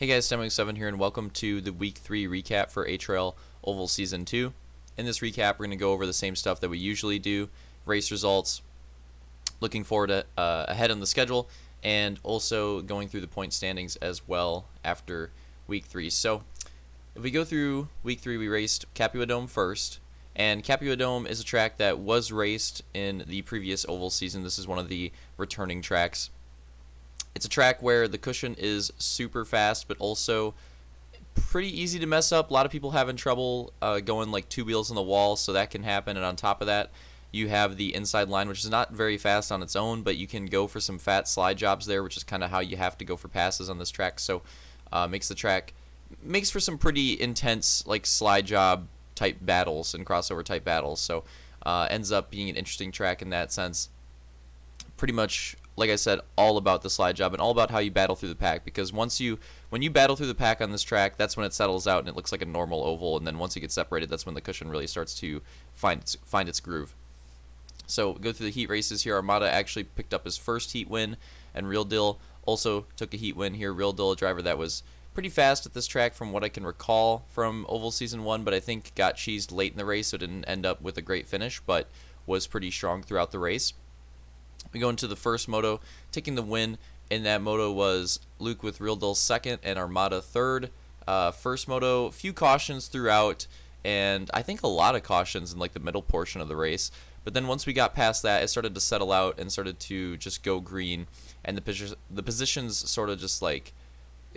Hey guys, Stemming7 here, and welcome to the Week 3 recap for HRL Oval Season 2. In this recap, we're going to go over the same stuff that we usually do, race results, looking forward to, ahead on the schedule, and also going through the point standings as well after Week 3. So, if we go through Week 3, we raced Capua Dome first, and Capua Dome is a track that was raced in the previous Oval season. This is one of the returning tracks. It's a track where the cushion is super fast, but also pretty easy to mess up. A lot of people having trouble going like two wheels on the wall, so that can happen. And on top of that, you have the inside line, which is not very fast on its own, but you can go for some fat slide jobs there, which is kind of how you have to go for passes on this track. So makes for some pretty intense like slide job type battles and crossover type battles. So ends up being an interesting track in that sense. Pretty much, like I said, all about the slide job and all about how you battle through the pack, because when you battle through the pack on this track, that's when it settles out and it looks like a normal oval, and then once you get separated, that's when the cushion really starts to find its groove. So go through the heat races here. Armada actually picked up his first heat win, and Real Deal also took a heat win here. Real Deal, a driver that was pretty fast at this track from what I can recall from Oval Season 1, but I think got cheesed late in the race, so didn't end up with a great finish, but was pretty strong throughout the race. We go into the first moto. Taking the win in that moto was Luke with Real Deal second and Armada third. First moto, few cautions throughout, and I think a lot of cautions in like the middle portion of the race. But then once we got past that, it started to settle out and started to just go green, and the positions sort of just like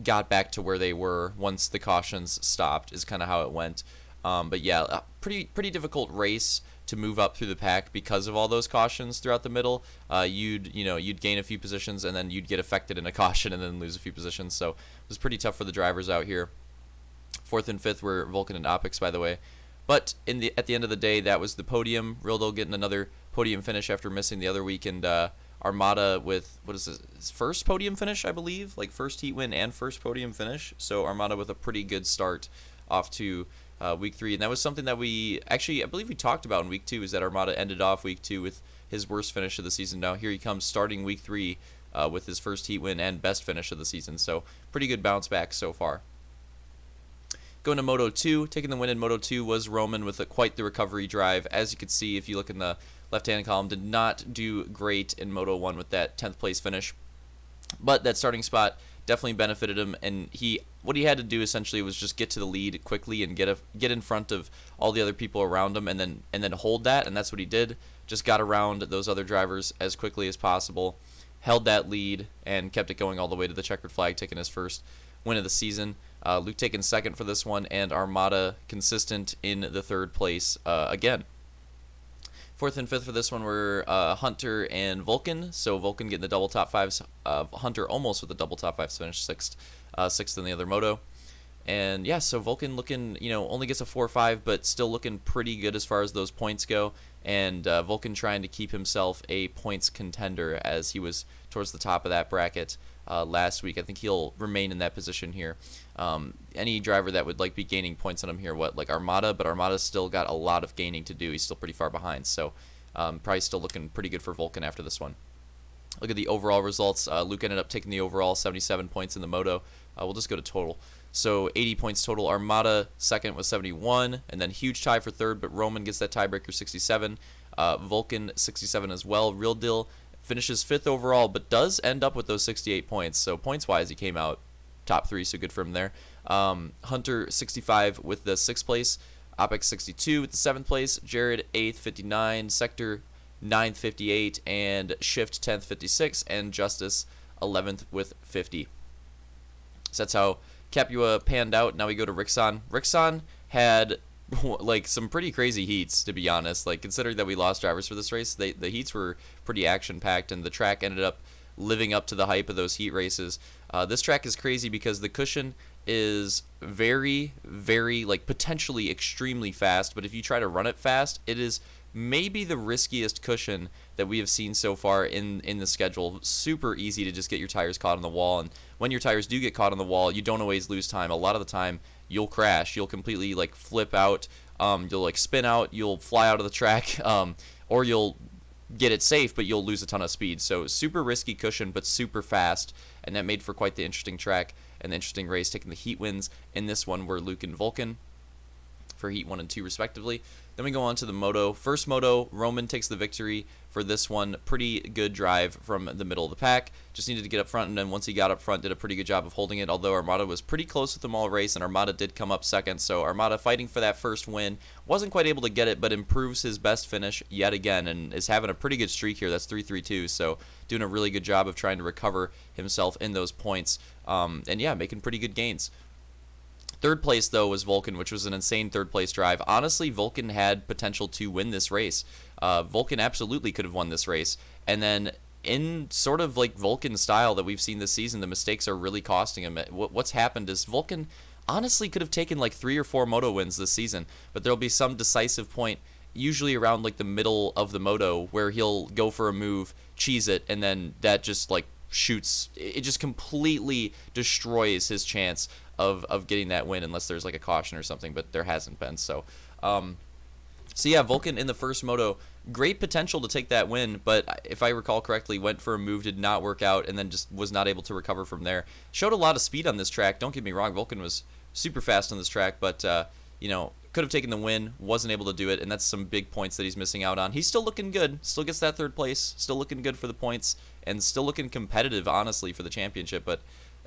got back to where they were once the cautions stopped, is kind of how it went. But yeah, a pretty difficult race to move up through the pack because of all those cautions throughout the middle. You'd gain a few positions and then you'd get affected in a caution and then lose a few positions. So it was pretty tough for the drivers out here. Fourth and fifth were Vulcan and Opix, by the way. But at the end of the day, that was the podium. Real Deal getting another podium finish after missing the other week, and Armada with, what is this, his first podium finish, I believe, like first heat win and first podium finish. So Armada with a pretty good start off to Week 3, and that was something that I believe we talked about in Week 2, is that Armada ended off Week 2 with his worst finish of the season. Now here he comes starting Week 3 with his first heat win and best finish of the season, so pretty good bounce back so far. Going to Moto 2, taking the win in Moto 2 was Roman with quite the recovery drive. As you can see, if you look in the left-hand column, did not do great in Moto 1 with that 10th place finish, but that starting spot definitely benefited him, and what he had to do essentially was just get to the lead quickly and get in front of all the other people around him, and then hold that, and that's what he did. Just got around those other drivers as quickly as possible, held that lead, and kept it going all the way to the checkered flag, taking his first win of the season. Luke taking second for this one, and Armada consistent in the third place again. Fourth and fifth for this one were Hunter and Vulcan. So Vulcan getting the double top fives. Hunter almost with the double top fives, finished sixth in the other moto. And yeah, so Vulcan looking, only gets a 4-5, but still looking pretty good as far as those points go. And Vulcan trying to keep himself a points contender, as he was towards the top of that bracket last week. I think he'll remain in that position here. Any driver that would be gaining points on him here, like Armada, but Armada's still got a lot of gaining to do. He's still pretty far behind, so probably still looking pretty good for Vulcan after this one. Look at the overall results. Luke ended up taking the overall 77 points in the moto. We'll just go to total. So 80 points total. Armada second with 71, and then huge tie for third, but Roman gets that tiebreaker 67. Vulcan 67 as well. Real Deal finishes fifth overall, but does end up with those 68 points. So points-wise, he came out top 3, so good for him there. Hunter 65 with the 6th place. Opix 62 with the 7th place. Jared 8th, 59. Sector 9th, 58. And Shift 10th, 56. And Justice 11th with 50. So that's how Capua panned out. Now we go to Rixon. Rixon had some pretty crazy heats, to be honest. Considering that we lost drivers for this race, the heats were pretty action-packed, and the track ended up living up to the hype of those heat races. This track is crazy because the cushion is very, very, potentially extremely fast, but if you try to run it fast, it is maybe the riskiest cushion that we have seen so far in the schedule. Super easy to just get your tires caught on the wall, and when your tires do get caught on the wall, you don't always lose time. A lot of the time, you'll crash, you'll completely flip out, you'll spin out, you'll fly out of the track, or you'll get it safe, but you'll lose a ton of speed. So super risky cushion, but super fast, and that made for quite the interesting track and the interesting race, taking the heat wins in this one were Luke and Vulcan for heat 1 and 2 respectively. Then we go on to the moto. First moto, Roman takes the victory for this one. Pretty good drive from the middle of the pack. Just needed to get up front, and then once he got up front, did a pretty good job of holding it, although Armada was pretty close with them all race, and Armada did come up second, so Armada fighting for that first win. Wasn't quite able to get it, but improves his best finish yet again, and is having a pretty good streak here. That's 3-3-2, so doing a really good job of trying to recover himself in those points, and yeah, making pretty good gains. Third place, though, was Vulcan, which was an insane third-place drive. Honestly, Vulcan had potential to win this race. Vulcan absolutely could have won this race. And then in sort of like Vulcan style that we've seen this season, the mistakes are really costing him. What's happened is Vulcan honestly could have taken like 3 or 4 moto wins this season, but there'll be some decisive point, usually around like the middle of the moto, where he'll go for a move, cheese it, and then that just like shoots. It just completely destroys his chance of getting that win, unless there's like a caution or something, but there hasn't been. So yeah, Vulcan in the first moto, great potential to take that win, but if I recall correctly, went for a move, did not work out, and then just was not able to recover from there. Showed a lot of speed on this track, don't get me wrong, Vulcan was super fast on this track, but could have taken the win, wasn't able to do it, and that's some big points that he's missing out on. He's still looking good, still gets that third place, still looking good for the points, and still looking competitive, honestly, for the championship, but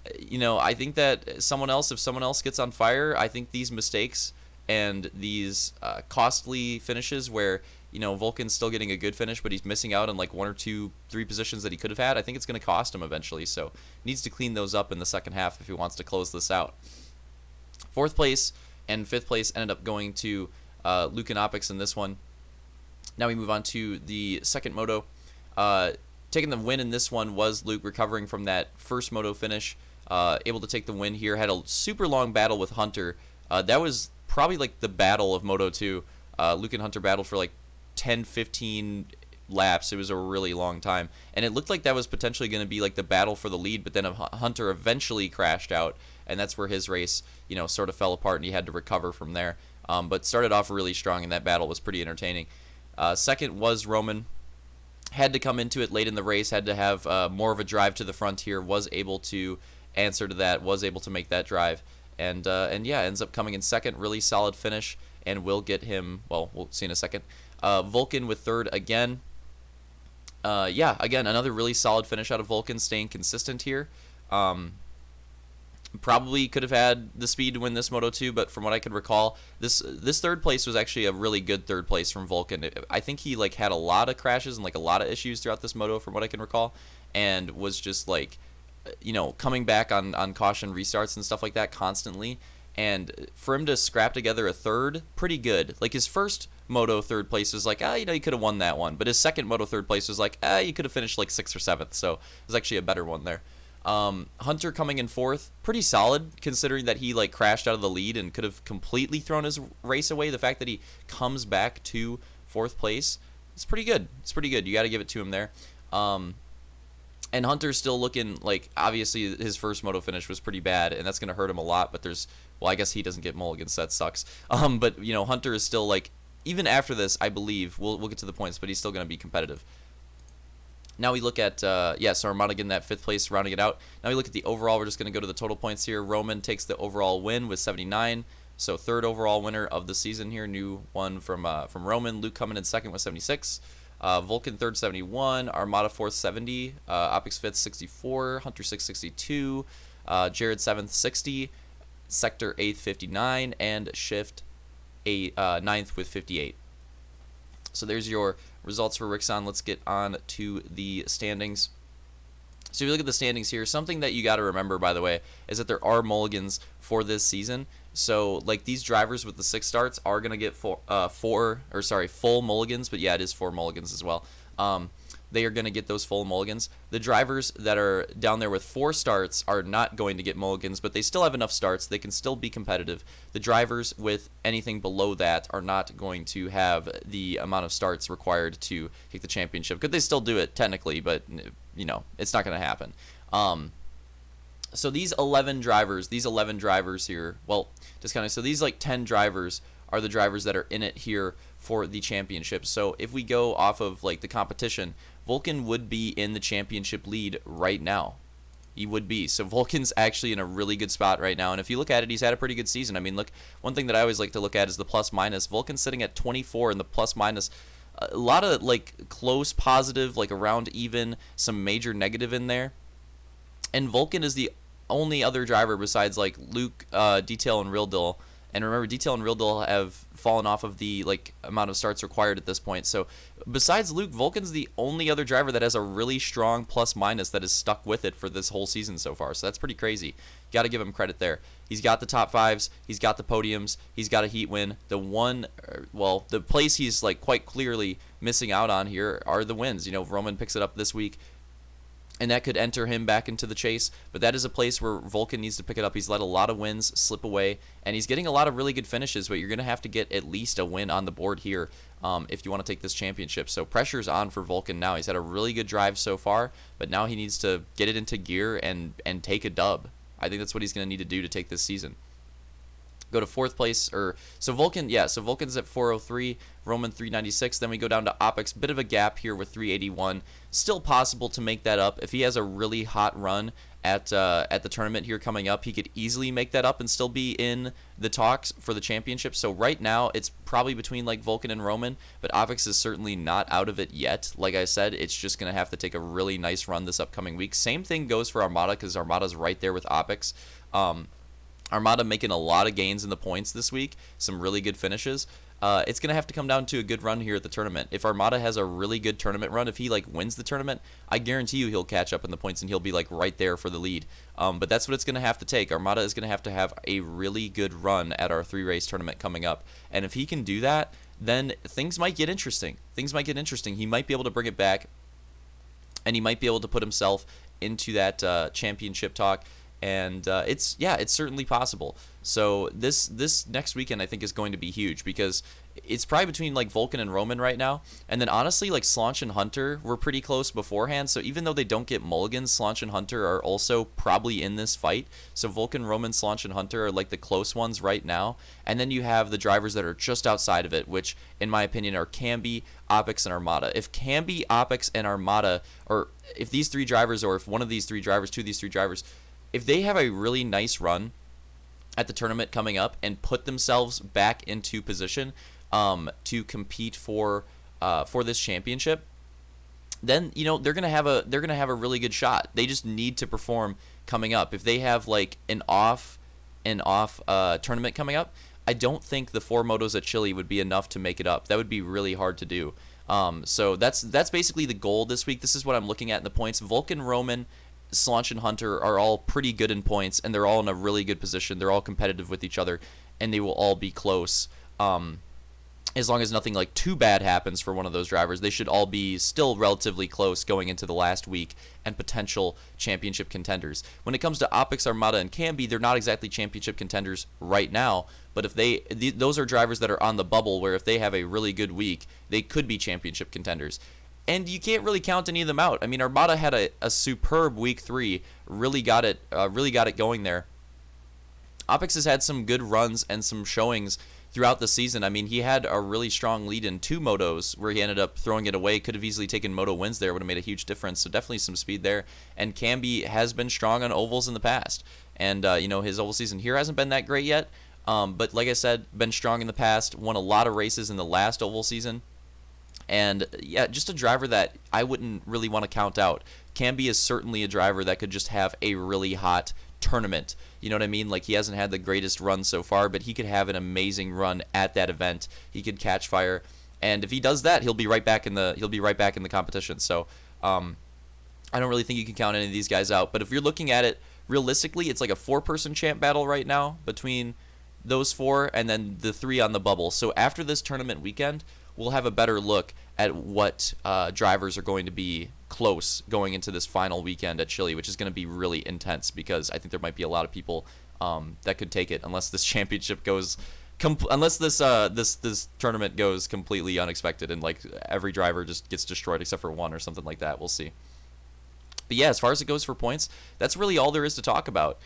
I think that if someone else gets on fire, I think these mistakes and these costly finishes where, Vulcan's still getting a good finish, but he's missing out on like 1 or 2, 3 positions that he could have had, I think it's going to cost him eventually. So needs to clean those up in the second half if he wants to close this out. 4th place and 5th place ended up going to Luke and Opix in this one. Now we move on to the second moto. Taking the win in this one was Luke, recovering from that first moto finish. Able to take the win here. Had a super long battle with Hunter. That was probably like the battle of Moto 2. Luke and Hunter battled for like 10, 15 laps. It was a really long time. And it looked like that was potentially going to be like the battle for the lead, but then Hunter eventually crashed out, and that's where his race, sort of fell apart, and he had to recover from there. But started off really strong, and that battle was pretty entertaining. Second was Roman. Had to come into it late in the race, had to have more of a drive to the front here, was able to answer to that, was able to make that drive, and yeah, ends up coming in second. Really solid finish, and will get him, well, we'll see in a second. Vulcan with third again. Yeah, again, another really solid finish out of Vulcan, staying consistent here. Probably could have had the speed to win this Moto 2, but from what I could recall, this third place was actually a really good third place from Vulcan. I think he like had a lot of crashes and like a lot of issues throughout this Moto, from what I can recall, and was just like, coming back on caution restarts and stuff like that constantly. And for him to scrap together a third, pretty good. Like his first Moto third place was like, you could have won that one, but his second Moto third place was like, you could have finished like 6th or 7th. So it was actually a better one there. Hunter coming in 4th, pretty solid considering that he like crashed out of the lead and could have completely thrown his race away. The fact that he comes back to 4th place, it's pretty good. It's pretty good. You got to give it to him there. And Hunter's still looking like, obviously his first moto finish was pretty bad, and that's going to hurt him a lot, but I guess he doesn't get mulligans, that sucks. But Hunter is still like, even after this, I believe, we'll get to the points, but he's still going to be competitive. Now we look at, so Armada getting that 5th place, rounding it out. Now we look at the overall. We're just going to go to the total points here. Roman takes the overall win with 79, so 3rd overall winner of the season here. New one from Roman. Luke coming in 2nd with 76. Vulcan 3rd, 71. Armada 4th, 70. Opix 5th, 64. Hunter 6th, 62. Jared 7th, 60. Sector 8th, 59. And Shift 9th with 58. So there's your results for Rixon. Let's get on to the standings. So if you look at the standings here, something that you got to remember, by the way, is that there are mulligans for this season. So like these drivers with the 6 starts are going to get full mulligans, but yeah, it is 4 mulligans as well. They are going to get those full mulligans. The drivers that are down there with 4 starts are not going to get mulligans, but they still have enough starts. They can still be competitive. The drivers with anything below that are not going to have the amount of starts required to take the championship. Could they still do it technically, but it's not going to happen. So these 11 drivers here, well, just kind of, so these like 10 drivers are the drivers that are in it here for the championship. So if we go off of like the competition, Vulcan would be in the championship lead right now. He would be. So Vulcan's actually in a really good spot right now. And if you look at it, he's had a pretty good season. I mean, look, one thing that I always like to look at is the plus minus. Vulcan's sitting at 24 in the plus minus. A lot of like close positive, like around even, some major negative in there. And Vulcan is the only other driver besides like Luke, Detail, and Real Deal. And remember, Detail and Real Deal have fallen off of the like amount of starts required at this point. So besides Luke, Vulcan's the only other driver that has a really strong plus minus that has stuck with it for this whole season so far. So that's pretty crazy. Got to give him credit there. He's got the top fives. He's got the podiums. He's got a heat win. The place he's like quite clearly missing out on here are the wins. You know, Roman picks it up this week, and that could enter him back into the chase. But that is a place where Vulcan needs to pick it up. He's let a lot of wins slip away, and he's getting a lot of really good finishes, but you're going to have to get at least a win on the board here if you want to take this championship. So pressure's on for Vulcan now. He's had a really good drive so far, but now he needs to get it into gear and take a dub. I think that's what he's going to need to do to take this season. Go to fourth place, so Vulcan's at 403, Roman 396. Then we go down to Opix, bit of a gap here with 381. Still possible to make that up if he has a really hot run at the tournament here coming up. He could easily make that up and still be in the talks for the championship. So right now it's probably between like Vulcan and Roman, but Opix is certainly not out of it yet. Like I said, it's just gonna have to take a really nice run this upcoming week. Same thing goes for Armada, because Armada's right there with Opix. Armada making a lot of gains in the points this week, some really good finishes. It's going to have to come down to a good run here at the tournament. If Armada has a really good tournament run, if he like wins the tournament, I guarantee you he'll catch up in the points and he'll be like right there for the lead. But that's what it's going to have to take. Armada is going to have a really good run at our 3-race tournament coming up. And if he can do that, then things might get interesting. He might be able to bring it back, and he might be able to put himself into that championship talk. And it's certainly possible. So this next weekend I think is going to be huge, because it's probably between like Vulcan and Roman right now. And then honestly, like Slaunch and Hunter were pretty close beforehand. So even though they don't get mulligans, Slaunch and Hunter are also probably in this fight. So Vulcan, Roman, Slaunch, and Hunter are like the close ones right now. And then you have the drivers that are just outside of it, which in my opinion are Camby, Opix, and Armada. If Camby, Opix, and Armada, or if these three drivers, or if one of these three drivers, two of these three drivers, if they have a really nice run at the tournament coming up and put themselves back into position to compete for this championship, then they're gonna have a really good shot. They just need to perform coming up. If they have like an off tournament coming up, I don't think the 4 motos at Chile would be enough to make it up. That would be really hard to do. So that's basically the goal this week. This is what I'm looking at in the points. Vulcan, Roman, Slaunch, and Hunter are all pretty good in points, and they're all in a really good position. They're all competitive with each other, and they will all be close. As long as nothing like too bad happens for one of those drivers, they should all be still relatively close going into the last week and potential championship contenders. When it comes to Opix, Armada, and Camby, they're not exactly championship contenders right now, but if those are drivers that are on the bubble, where if they have a really good week, they could be championship contenders. And you can't really count any of them out. I mean, Armada had a superb week 3, really got it going there. Opix has had some good runs and some showings throughout the season. I mean, he had a really strong lead in 2 motos where he ended up throwing it away. Could have easily taken moto wins there, would have made a huge difference. So definitely some speed there. And Camby has been strong on ovals in the past. And his oval season here hasn't been that great yet. But like I said, been strong in the past. Won a lot of races in the last oval season. And yeah, just a driver that I wouldn't really want to count out. Camby is certainly a driver that could just have a really hot tournament. You know what I mean? Like, he hasn't had the greatest run so far, but he could have an amazing run at that event. He could catch fire, and if he does that, he'll be right back in the competition. So, I don't really think you can count any of these guys out. But if you're looking at it realistically, it's like a 4-person champ battle right now between those 4 and then the 3 on the bubble. So after this tournament weekend, we'll have a better look at what drivers are going to be close going into this final weekend at Chile, which is going to be really intense, because I think there might be a lot of people that could take it unless this championship goes, unless this tournament goes completely unexpected and like every driver just gets destroyed except for one or something like that. We'll see. But yeah, as far as it goes for points, that's really all there is to talk about.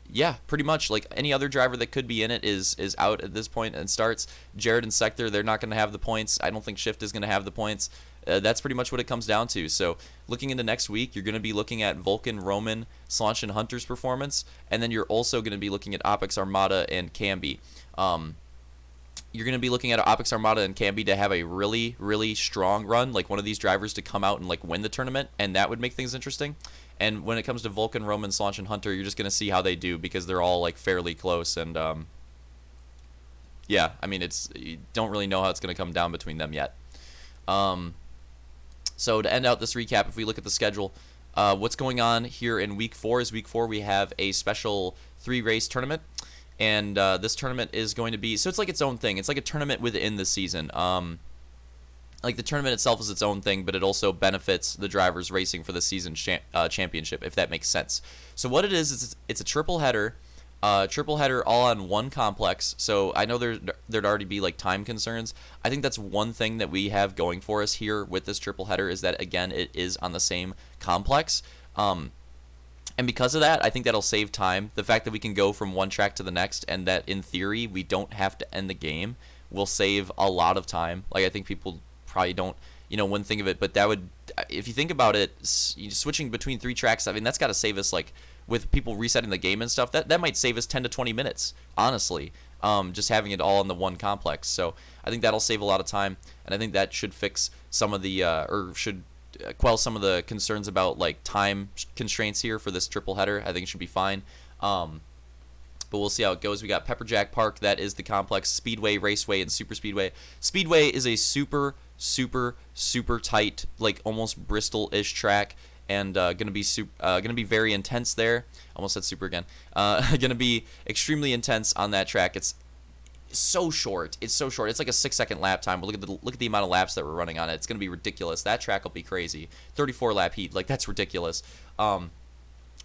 Yeah, pretty much. Like any other driver that could be in it is out at this point and starts. Jared and Sector, they're not going to have the points. I don't think Shift is going to have the points. That's pretty much what it comes down to. So looking into next week, you're going to be looking at Vulcan, Roman, Slaunch, and Hunter's performance, and then you're also going to be looking at Opix Armada and Camby. You're going to be looking at Opix Armada and Camby to have a really, really strong run, like one of these drivers to come out and like win the tournament, and that would make things interesting. And when it comes to Vulcan, Roman, Slaunch, and Hunter, you're just going to see how they do because they're all like fairly close. And yeah, I mean, you don't really know how it's going to come down between them yet. So to end out this recap, if we look at the schedule, what's going on here in week 4 is week 4 we have a special 3-race tournament. And this tournament is going to be, so it's like its own thing. It's like a tournament within the season. Like the tournament itself is its own thing, but it also benefits the drivers racing for the season championship, if that makes sense. So what it is it's a triple header all on one complex. So I know there'd already be like time concerns. I think that's one thing that we have going for us here with this triple header is that, again, it is on the same complex. And because of that, I think that'll save time. The fact that we can go from one track to the next and that in theory we don't have to end the game will save a lot of time. Like I think people probably don't, wouldn't think of it, but that would, if you think about it, switching between 3 tracks, I mean, that's got to save us, like, with people resetting the game and stuff, that might save us 10 to 20 minutes, honestly, just having it all in the one complex. So I think that'll save a lot of time, and I think that should fix some of the, or should quell some of the concerns about, like, time constraints here for this triple header. I think it should be fine. But we'll see how it goes. We got Pepperjack Park. That is the complex. Speedway, Raceway, and Super Speedway. Speedway is a super, super, super tight, like almost Bristol-ish track, and gonna be very intense there. Almost said super again. Gonna be extremely intense on that track. It's so short. It's so short. It's like a 6-second lap time. But look at the amount of laps that we're running on it. It's gonna be ridiculous. That track will be crazy. 34 lap heat. Like that's ridiculous.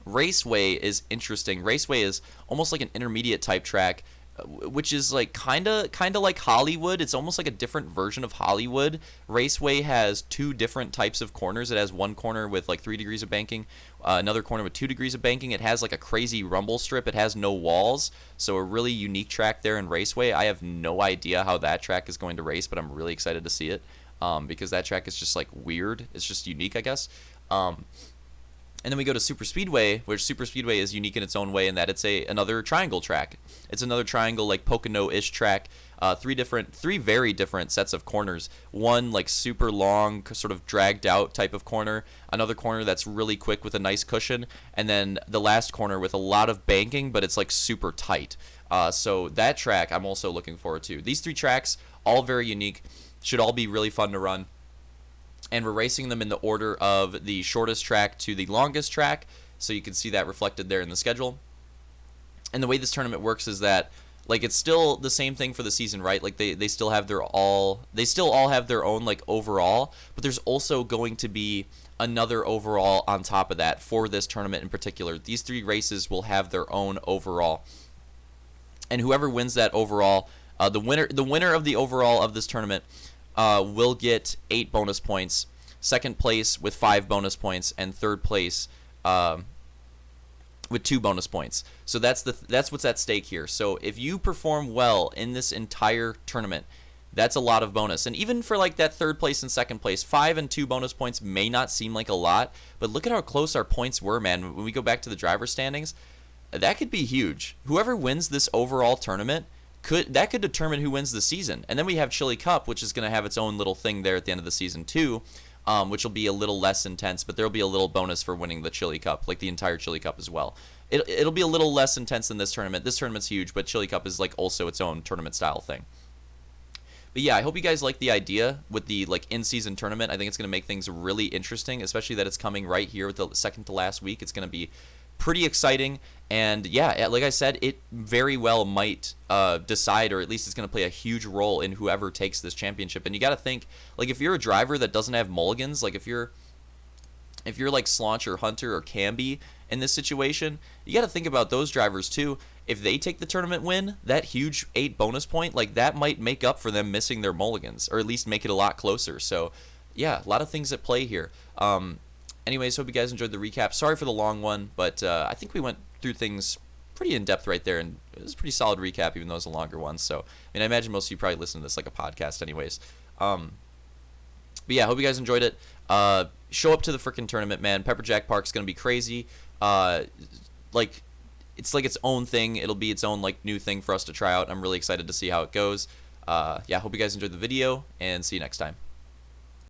Raceway is interesting. Raceway is almost like an intermediate type track, which is like kind of like Hollywood. It's almost like a different version of Hollywood. Raceway has 2 different types of corners. It has one corner with like 3 degrees of banking, another corner with 2 degrees of banking. It has like a crazy rumble strip. It has no walls, so a really unique track there in Raceway. I have no idea how that track is going to race, but I'm really excited to see it because that track is just like weird. It's just unique, I guess. And then we go to Super Speedway, which Super Speedway is unique in its own way in that it's another triangle track. It's another triangle, like Pocono-ish track. 3 very different sets of corners. One like super long, sort of dragged out type of corner. Another corner that's really quick with a nice cushion. And then the last corner with a lot of banking, but it's like super tight. So that track I'm also looking forward to. These 3 tracks, all very unique, should all be really fun to run. And we're racing them in the order of the shortest track to the longest track, so you can see that reflected there in the schedule. And the way this tournament works is that, like, it's still the same thing for the season, right? Like they still all have their own like overall, but there's also going to be another overall on top of that for this tournament in particular. These 3 races will have their own overall, and whoever wins that overall, the winner of the overall of this tournament will get 8 bonus points, second place with 5 bonus points, and third place with 2 bonus points. So that's what's at stake here. So if you perform well in this entire tournament, that's a lot of bonus. And even for like that third place and second place, 5 and 2 bonus points may not seem like a lot, but look at how close our points were, man. When we go back to the driver standings, that could be huge. Whoever wins this overall tournament could determine who wins the season. And then we have Chili Cup, which is going to have its own little thing there at the end of the season too, which will be a little less intense, but there'll be a little bonus for winning the Chili Cup, like the entire Chili Cup as well. It'll be a little less intense than this tournament. This tournament's huge, but Chili Cup is like also its own tournament style thing. But yeah, I hope you guys like the idea with the like in-season tournament. I think it's going to make things really interesting, especially that it's coming right here with the second to last week. It's going to be pretty exciting, and yeah, like I said, it very well might decide, or at least it's going to play a huge role in whoever takes this championship. And you got to think, like, if you're a driver that doesn't have mulligans, like if you're like Slaunch or Hunter or Camby in this situation, you got to think about those drivers too. If they take the tournament win, that huge 8 bonus point, like that might make up for them missing their mulligans, or at least make it a lot closer. So yeah, a lot of things at play here. Anyways, hope you guys enjoyed the recap. Sorry for the long one, but I think we went through things pretty in depth right there, and it was a pretty solid recap, even though it was a longer one. So I mean, I imagine most of you probably listen to this like a podcast, anyways. But yeah, hope you guys enjoyed it. Show up to the freaking tournament, man. Pepperjack Park's gonna be crazy. Like, it's like its own thing. It'll be its own like new thing for us to try out. I'm really excited to see how it goes. Yeah, hope you guys enjoyed the video, and see you next time.